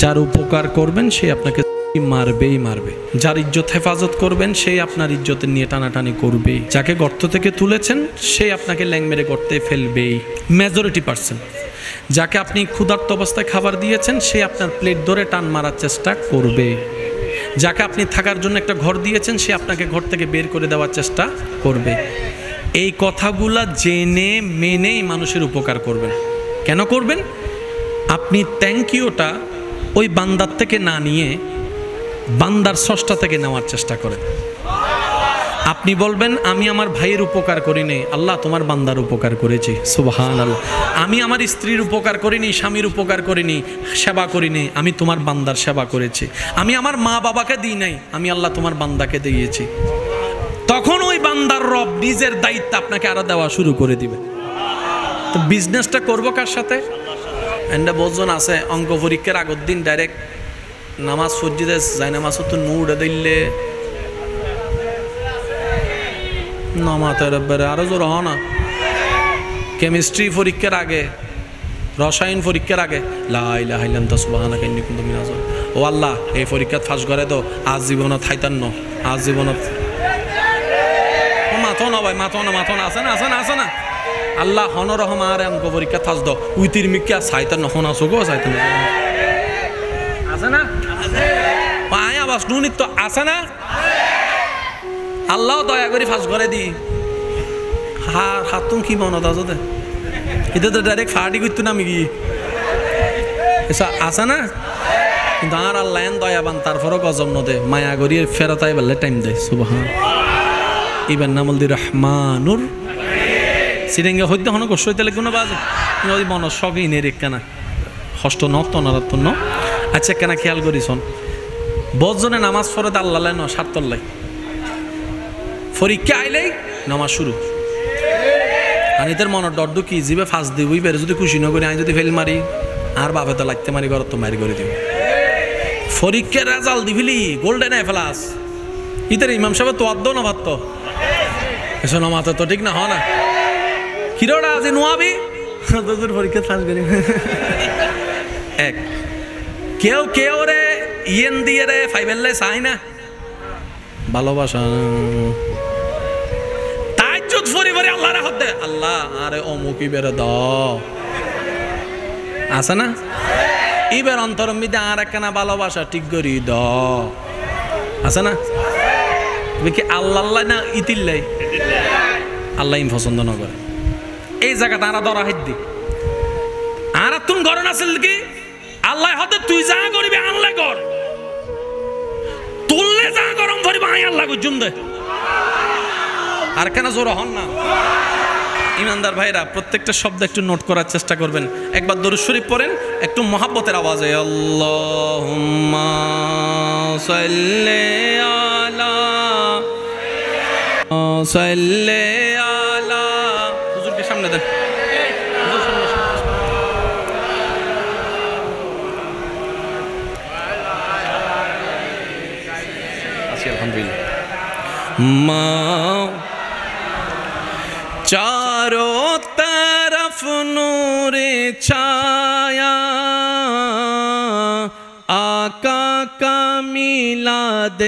যার উপকার করবেন সে আপনাকে মারবেই মারবে, যার ইজ্জত হেফাজত করবেন সেই আপনার ইজ্জতের নিয়ে টানাটানি করবে, যাকে গর্ত থেকে তুলেছেন সে আপনাকে ল্যাং মেরে গর্তে ফেলবেই মেজরিটি পার্সেন্ট। যাকে আপনি ক্ষুধার্ত অবস্থায় খাবার দিয়েছেন সে আপনার প্লেট ধরে টান মারার চেষ্টা করবে। যাকে আপনি থাকার জন্য একটা ঘর দিয়েছেন সে আপনাকে ঘর থেকে বের করে দেওয়ার চেষ্টা করবে। এই কথাগুলা জেনে মেনেই মানুষের উপকার করবেন। কেন করবেন? আপনি থ্যাংক ইউটা ওই বান্দার থেকে না নিয়ে বান্দার স্রষ্টা থেকে নেওয়ার চেষ্টা করেন। আপনি বলবেন আমি আমার ভাইয়ের উপকার করিনি, আল্লাহ তোমার বান্দার উপকার করেছি, সুবহানাল্লাহ। আমি আমার স্ত্রীর উপকার করিনি, স্বামীর উপকার করিনি, সেবা করিনি, আমি তোমার বান্দার সেবা করেছি। আমি আমার মা বাবাকে দিই নাই, আমি আল্লাহ তোমার বান্দাকে দিয়েছি। তখন ওই বান্দার রব নিজের দায়িত্ব আপনাকে আরো দেওয়া শুরু করে দিবে। তো বিজনেসটা করবো কার সাথে? এন্ডা বোঝন আছে অঙ্ক পরীক্ষার আগের দিন ডাইরেক্ট নামাজ সজ্জিদে যাই, নামাজ তো নুড়ে দিলে নামাতের আরো জোর হ না। কেমিস্ট্রি পরীক্ষার আগে, রসায়ন পরীক্ষার আগে লা ইলাহা ইল্লা আনতা সুবহানাকা ইন্নী কুনতু মিনাজ জালিমিন। ও আল্লাহ এই পরীক্ষাত ফাঁস করে তো আজ জীবনত থাইতান্ন, আজ জীবনত মাথো না ভাই, মাথো না, মাথো না, আছে না, আছে না, আছে না। আল্লাহ হনরহম আর অঙ্ক পরীক্ষা থাস দ উইতির মিকা সাইতান্ন হন আসো গো সাইতান্ন আছে না, পায় আবাস নুনিত তো আছে না। আল্লাহ দয়া করে ফাঁস করে দি হাত তুমি কি মনত আছো দে এটা তো ডাইরেক্ট ফাটি করতো না আমি কি আছে না। কিন্তু আর আল্লাহ দয়াবান, তারপরও গজব নদে মায়া করি ফেরতাই বললে টাইম দেয়। সুবহান ইবার নামল দি রহমানুর সিরেঙ্গে হইতে হন কষ্ট হইতে কোনো বাজে যদি মন শখই নে রে কেনা হষ্ট নত নরাত্তন্য। আচ্ছা কেনা খেয়াল করিস বজনে নামাজ পড়ে আল্লাহ ন সারতল্লাই পরীক্ষা আইলেই নামাজ শুরু। আর এদের মনের ডর কি জিবে ফাঁস দিবই বেড়ে যদি খুশি না করি আমি যদি ফেল মারি আর বাপে তো লাগতে মারি ঘর তো মারি করে দিব। পরীক্ষার রেজাল্ট দিবিলি গোল্ডেন এ প্লাস ইতার ইমাম সাহেব তো আদ্য না ভাত এসো নামাতে তো ঠিক না হ না হিরোটা আছে নোয়াবি তোদের পরীক্ষা ফাঁস করি এক কেউ কেউ রে ইয়েন দিয়ে রে ফাইভেললে চাই না ভালোবাসা তাজ্জুদ ফরি ফরি আল্লাহ রাহত দে আল্লাহ আরে অমুকি বেরে দাও আছে না। এবার অন্তরম মিদে আর একখানা ভালোবাসা ঠিক করি দাও আছে না। কি আল্লাহ আল্লাহ না ইতিল্লাই আল্লাহ ইম পছন্দ না করে এই জায়গা তারা ধরা হিদ্দি আর তুমি ঘর আসল কি আল্লাহ হতে তুই যা করবি আল্লাহ কর তুললে যা গরম করিব আই আল্লাহ গুজুম দে আর কেন জোর হন না। ইমানদার ভাইরা প্রত্যেকটা শব্দ একটু নোট করার চেষ্টা করবেন। একবার দরুদ শরীফ পড়েন একটু মহাব্বতের আওয়াজে আল্লাহুম্মা সাল্লি আলা সাল্লি আলা হুজুরকে সামনে দেন चारों तरफ नूरे छाया आका का मिलाद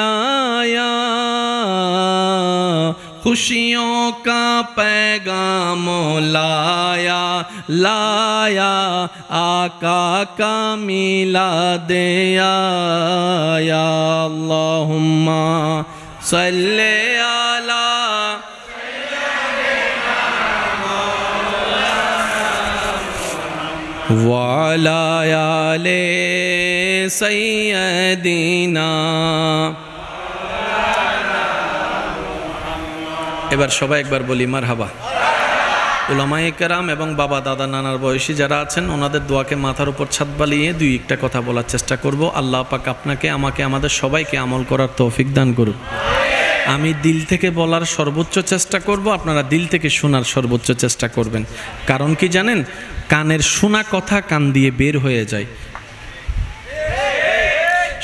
आया खुशियों का पैगाम लाया लाया आका का मिलाद आया अल्लाहुम्मा सल्ले अला वाला आले सय्यदिना। এবার সবাই একবার বলি মারহাবা। উলামায়ে কেরাম এবং বাবা দাদা নানার বয়সী যারা আছেন ওনাদের দোয়াকে মাথার উপর ছাদ বালিয়ে দুই একটা কথা বলার চেষ্টা করব। আল্লাহ পাক আপনাকে আমাকে আমাদের সবাইকে আমল করার তৌফিক দান করুন। আমি দিল থেকে বলার সর্বোচ্চ চেষ্টা করব, আপনারা দিল থেকে শোনার সর্বোচ্চ চেষ্টা করবেন। কারণ কি জানেন, কানের শোনা কথা কান দিয়ে বের হয়ে যায়।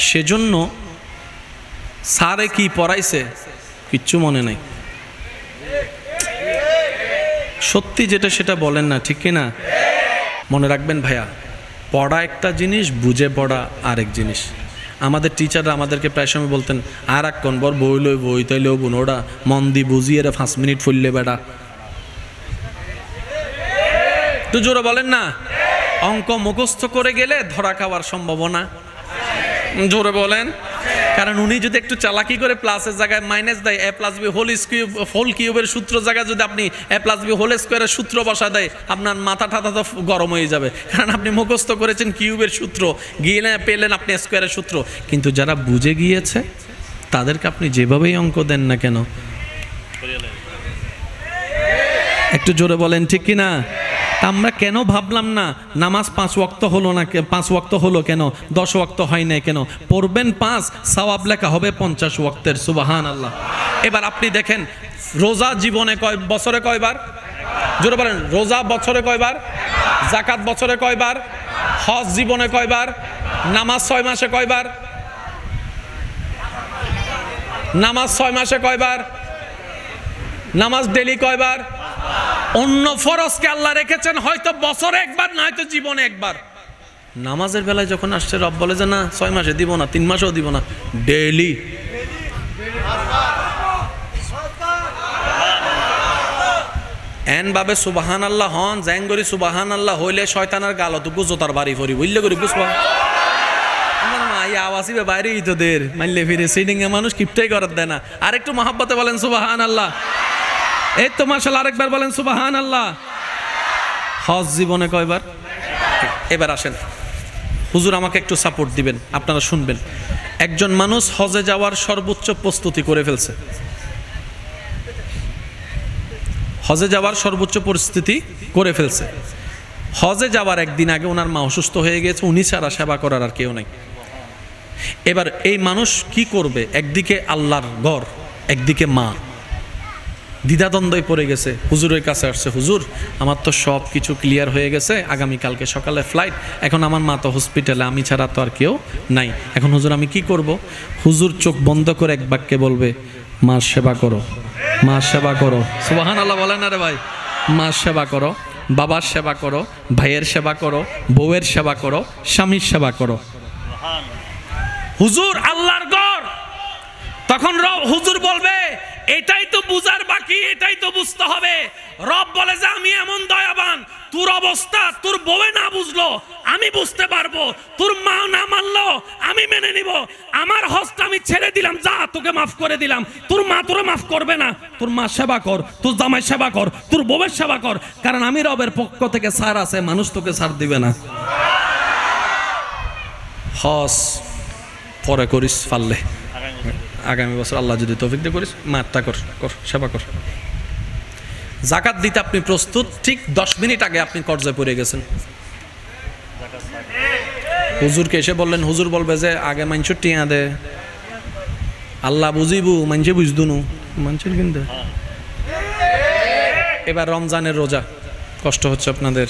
সেজন্য স্যারে কি পড়াইছে কিচ্ছু মনে নাই, সত্যি যেটা সেটা বলেন না, ঠিক না? মনে রাখবেন ভাইয়া, পড়া একটা জিনিস, বুঝে পড়া আরেক জিনিস। আমাদের টিচাররা আমাদেরকে প্রায় সময় বলতেন, আর এক কনবর বই লই বই তাইলেও বোন ওরা মন দি বুঝিয়ে 5 মিনিট ফুললে বেড়া। তো জোরে বলেন না। অঙ্ক মুখস্থ করে গেলে ধরা খাওয়ার সম্ভাবনা, জোরে বলেন। কারণ উনি যদি একটু চালাকি করে প্লাসের জায়গায় মাইনাস দেয়, a + b হোল কিউবের সূত্র জায়গায় যদি আপনি a + b হোল স্কোয়ারের সূত্র বসা দেয়, আপনার মাথা ঠাথা তো গরম হয়ে যাবে। কারণ আপনি মুখস্থ করেছেন কিউবের সূত্র, গিয়ে পেলেন আপনি স্কোয়ারের সূত্র। কিন্তু যারা বুঝে গিয়েছে তাদেরকে আপনি যেভাবেই অঙ্ক দেন না কেন, একটু জোরে বলেন ঠিক কি না? আমরা কেন ভাবলাম না নামাজ 5 ওয়াক্ত হলো না, 5 ওয়াক্ত হলো কেন, 10 ওয়াক্ত হয় না কেন? পড়বেন 5, সওয়াব লেখা হবে 50 ওয়াক্তের। সুবহানাল্লাহ। এবার আপনি দেখেন, রোজা জীবনে বছরে কয়বার? জোরে বলেন। রোজা বছরে কয়বার? যাকাত বছরে কয়বার? হজ জীবনে কয়বার? নামাজ 6 মাসে কয়বার? নামাজ 6 মাসে কয়বার? নামাজ ডেলি কয়বার? অন্য ফরজকে আল্লাহ রেখেছেন হয়তো বছরে একবার, না হয়তো জীবনে একবার। নামাজের বেলায় যখন আসছে, রব বলে যে না 6 মাসে দিব না, 3 মাসেও দিব না, ডেইলি। এন ভাবে সুবহানাল্লাহ হন, জ্যাঙ্গরি সুবহানাল্লাহ হইলে শয়তানের গালত গুজোতার বাড়ি ফরি বুঝলে করি বুঝবা। আমার মা এই আওয়াজই বাইরে তোদের মাইলে ফিরে সিডিং এ মানুষ কিপটাই করার দেয় না। আর একটু মহাব্বতে বলেন সুবহানাল্লাহ। এই তো মাশাআল্লাহ, আরেকবার বলেন সুবহানাল্লাহ। হজ জীবনে কয়বার? এবার আসেন, হুজুর আমাকে একটু সাপোর্ট দিবেন, আপনারা শুনবেন। একজন মানুষ হজে যাওয়ার সর্বোচ্চ প্রস্তুতি করে ফেলছে, হজে যাওয়ার সর্বোচ্চ পরিস্থিতি করে ফেলছে। হজে যাওয়ার একদিন আগে ওনার মা অসুস্থ হয়ে গেছে, উনি ছাড়া সেবা করার আর কেউ নাই। এবার এই মানুষ কি করবে? একদিকে আল্লাহর ঘর, একদিকে মা, দ্বিধাদ্বন্দ্বে পড়ে গেছে। হুজুরের কাছে আসছে, হুজুর আমার তো সব কিছু ক্লিয়ার হয়ে গেছে, আগামীকালকে সকালে ফ্লাইট, এখন আমার মা তো হসপিটালে, আমি ছাড়া তো আর কেউ নাই, এখন হুজুর আমি কি করব? হুজুর চোখ বন্ধ করে এক বাক্যে বলবে, মার সেবা করো, মার সেবা করো। সুবহানাল্লাহ বলেন না রে ভাই। মার সেবা করো, বাবার সেবা করো, ভাইয়ের সেবা করো, বউয়ের সেবা করো, স্বামীর সেবা করো। হুজুর আল্লাহর ঘর। তখন হুজুর বলবে, এটাই তো বুঝার বাকি, এটাই তো বুঝতে হবে। রব বলে যে আমি এমন দয়াবান, তোর অবস্থা তোর বউয়ে না বুঝলো আমি বুঝতে পারবো, তোর মা না মানলো আমি মেনে নিব। আমার হজটা আমি ছেড়ে দিলাম, যা তোকে মাফ করে দিলাম। তোর মা তোরে মাফ করবে না, তোর মা সেবা কর, তোর জামাই সেবা কর, তোর বউয়ের সেবা কর, কারণ আমি রবের পক্ষ থেকে ছাড় আছে, মানুষ তোকে ছাড় দিবে না। হজ পরে করিস পারলে, আগামী বছর আল্লাহ যদি তৌফিক দিয়ে করিস, মারটা কর, সেবা কর। যাকাত দিতে আপনি প্রস্তুত, ঠিক 10 মিনিট আগে আপনি কর্জায় পড়ে গেছেন। হুজুরকে এসে বললেন, হুজুর বলবে যে আগে মানুষের টিয়া দে, আল্লাহ বুঝিবু, মানুষে বুঝদুনু, মানুষের কিন্তু। এবার রমজানের রোজা, কষ্ট হচ্ছে আপনাদের।